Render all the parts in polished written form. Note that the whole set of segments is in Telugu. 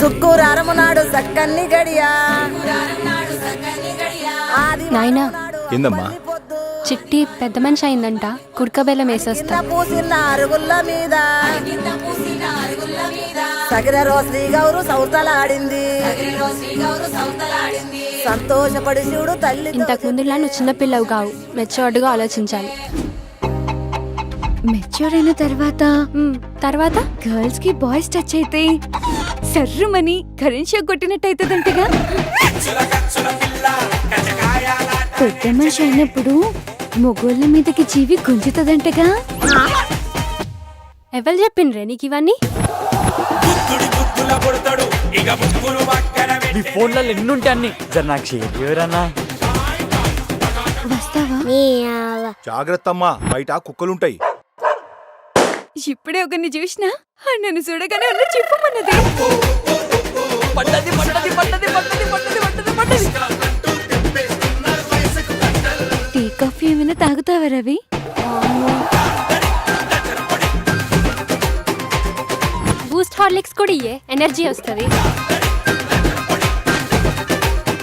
శుక్రవారం నాడు సక్కన్ని గడియా నాయనా ఏందమ్మా? చిట్టి పెద్ద మనిషి అయిందంట, కుడకబెల్లం వేసేస్తా. పూసిన అరుగుల్ల మీద సగిర రోశ్రీ గౌరు సౌతలాడింది. సంతోషపడి శివుడు తల్లి. ఇంతకు ముందులా నువ్వు చిన్నపిల్లవు కావు, మెచ్యూర్డ్గా ఆలోచించాలి. మెచ్యూర్ అయిన తర్వాత గర్ల్స్ కి బాయ్స్ టచ్ అయితే సర్రుమని కరెంట్ షాక్ కొట్టినట్టయితదంటగా. పెద్ద మనిషి అయినప్పుడు మొగోళ్ళ మీదకి జీవి గుంజుతుందంటగా. ఎవరు చెప్పిండ్రే నీకు ఇవన్నీ? నీ ఫోన్లలో ఎన్నుంటే అన్ని జర నాకు షేర్ చేయరన్నా. వస్తావా? జాగ్రత్త అమ్మా, బయట కుక్కలుంటాయి. ఇప్పుడే ఒకరిని చూసినా నన్ను చూడగానే ఉన్న చిప్పమన్నది. టీ కాఫీ ఏమైనా తాగుతావా రవి? బూస్ట్ హార్లిక్స్ కూడా ఇయ్యే, ఎనర్జీ వస్తుంది.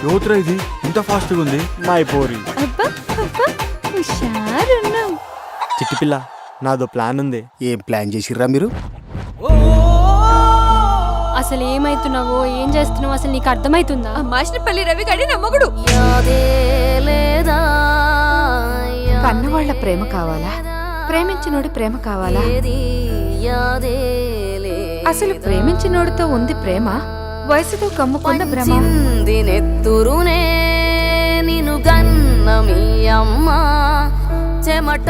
యోత్రా ఇది ఇంత ఫాస్ట్ గా ఉంది. మై పోరి అబ్బా అబ్బా హుషారున్నావు. చిట్టి పిల్ల, నాదో ప్లాన్ ఉంది. ఏం ప్లాన్ చేసిర్రా మీరు? అసలు ఏమైతున్నావో ఏం చేస్తున్నావో అసలు నీకు అర్థమైతుందా? మాషనపల్లి రవి గడి నమ్మగుడు. కన్నవాళ్ల ప్రేమ కావాలా, ప్రేమించినోడి ప్రేమ కావాలా? అసలు ప్రేమించినోడితో ఉంది ప్రేమ, వయసుతో కమ్ముకున్న భ్రమ.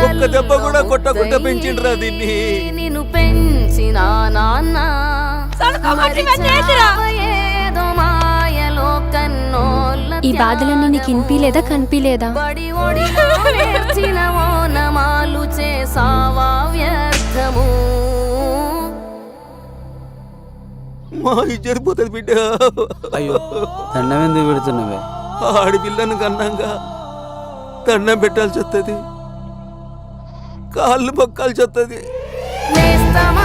ఒక్క దెబ్బ కూడా కొట్టకుండా పెంచిండ్రా దీన్ని. నిన్ను పెంచిన నాన్న ఈ బాధలన్నీ నీకు ఇనిపిలేదా కనిపిలేదా? నమాలు చేసావా వ్యర్థము. మా జరిపోతుంది బిడ్డ. అయ్యో, దండం ఎందుకు పెడుతున్నావే? ఆడపిల్లను కన్నాగా దండం పెట్టాల్సి వస్తుంది, కాళ్ళు మొక్కాల్సి వస్తుంది. నేస్తమా